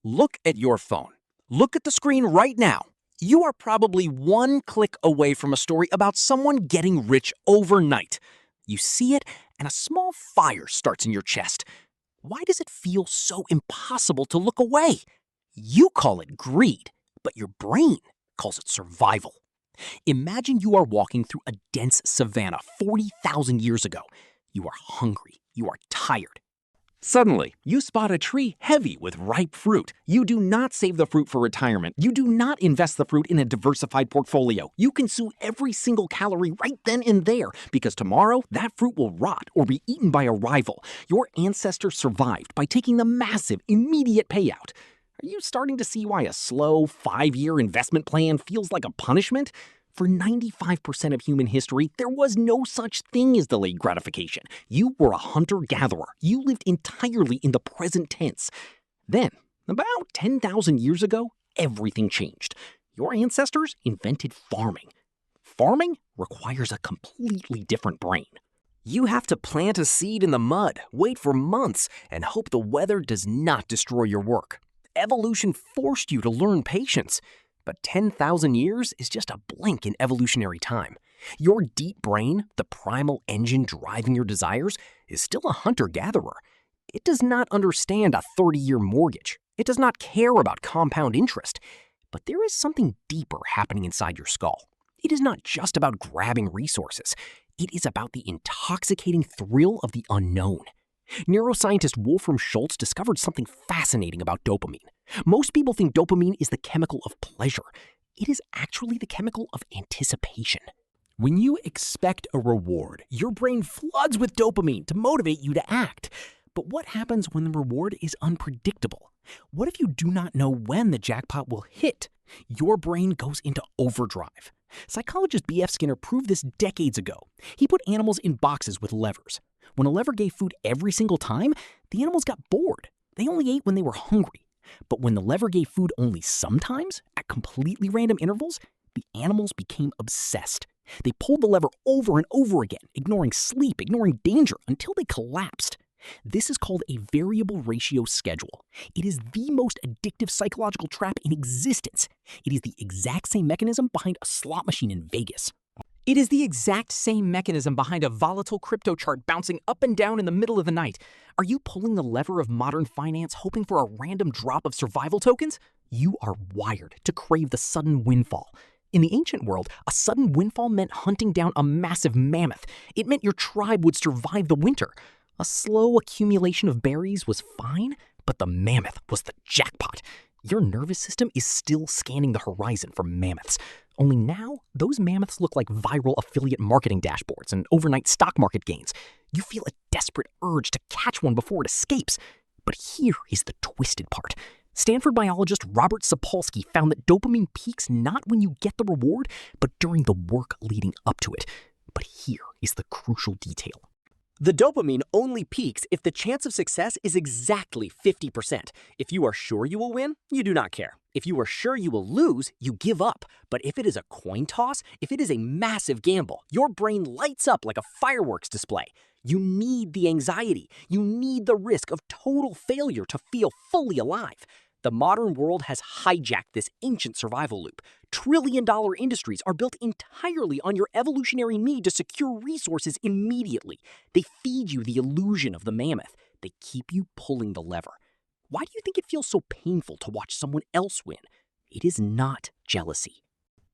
Look at your phone. Look at the screen right now. You are probably one click away from a story about someone getting rich overnight. You see it, and a small fire starts in your chest. Why does it feel so impossible to look away? You call it greed, but your brain calls it survival. Imagine you are walking through a dense savanna 40,000 years ago. You are hungry. You are tired. Suddenly, you spot a tree heavy with ripe fruit. You do not save the fruit for retirement. You do not invest the fruit in a diversified portfolio. You consume every single calorie right then and there because tomorrow that fruit will rot or be eaten by a rival. Your ancestors survived by taking the massive, immediate payout. Are you starting to see why a slow, 5-year investment plan feels like a punishment? For 95% of human history, there was no such thing as delayed gratification. You were a hunter-gatherer. You lived entirely in the present tense. Then, about 10,000 years ago, everything changed. Your ancestors invented farming. Farming requires a completely different brain. You have to plant a seed in the mud, wait for months, and hope the weather does not destroy your work. Evolution forced you to learn patience. But 10,000 years is just a blink in evolutionary time. Your deep brain, the primal engine driving your desires, is still a hunter-gatherer. It does not understand a 30-year mortgage. It does not care about compound interest. But there is something deeper happening inside your skull. It is not just about grabbing resources. It is about the intoxicating thrill of the unknown. Neuroscientist Wolfram Schultz discovered something fascinating about dopamine. Most people think dopamine is the chemical of pleasure. It is actually the chemical of anticipation. When you expect a reward, your brain floods with dopamine to motivate you to act. But what happens when the reward is unpredictable? What if you do not know when the jackpot will hit? Your brain goes into overdrive. Psychologist B.F. Skinner proved this decades ago. He put animals in boxes with levers. When a lever gave food every single time, the animals got bored. They only ate when they were hungry. But when the lever gave food only sometimes, at completely random intervals, the animals became obsessed. They pulled the lever over and over again, ignoring sleep, ignoring danger, until they collapsed. This is called a variable ratio schedule. It is the most addictive psychological trap in existence. It is the exact same mechanism behind a slot machine in Vegas. It is the exact same mechanism behind a volatile crypto chart bouncing up and down in the middle of the night. Are you pulling the lever of modern finance hoping for a random drop of survival tokens? You are wired to crave the sudden windfall. In the ancient world, a sudden windfall meant hunting down a massive mammoth. It meant your tribe would survive the winter. A slow accumulation of berries was fine, but the mammoth was the jackpot. Your nervous system is still scanning the horizon for mammoths. Only now, those mammoths look like viral affiliate marketing dashboards and overnight stock market gains. You feel a desperate urge to catch one before it escapes. But here is the twisted part. Stanford biologist Robert Sapolsky found that dopamine peaks not when you get the reward, but during the work leading up to it. But here is the crucial detail. The dopamine only peaks if the chance of success is exactly 50%. If you are sure you will win, you do not care. If you are sure you will lose, you give up. But if it is a coin toss, if it is a massive gamble, your brain lights up like a fireworks display. You need the anxiety. You need the risk of total failure to feel fully alive. The modern world has hijacked this ancient survival loop. Trillion-dollar industries are built entirely on your evolutionary need to secure resources immediately. They feed you the illusion of the mammoth. They keep you pulling the lever. Why do you think it feels so painful to watch someone else win? It is not jealousy.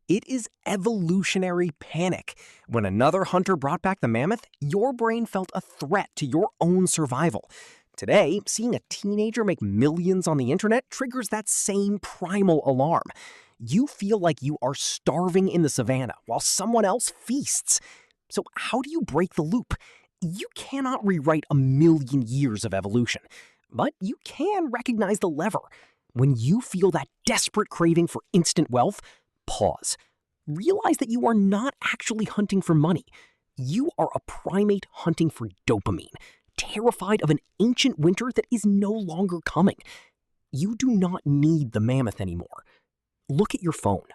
It is evolutionary panic. When another hunter brought back the mammoth, your brain felt a threat to your own survival. Today, seeing a teenager make millions on the internet triggers that same primal alarm. You feel like you are starving in the savannah while someone else feasts. So how do you break the loop? You cannot rewrite a million years of evolution, but you can recognize the lever. When you feel that desperate craving for instant wealth, pause. Realize that you are not actually hunting for money. You are a primate hunting for dopamine, terrified of an ancient winter that is no longer coming. You do not need the mammoth anymore. Look at your phone.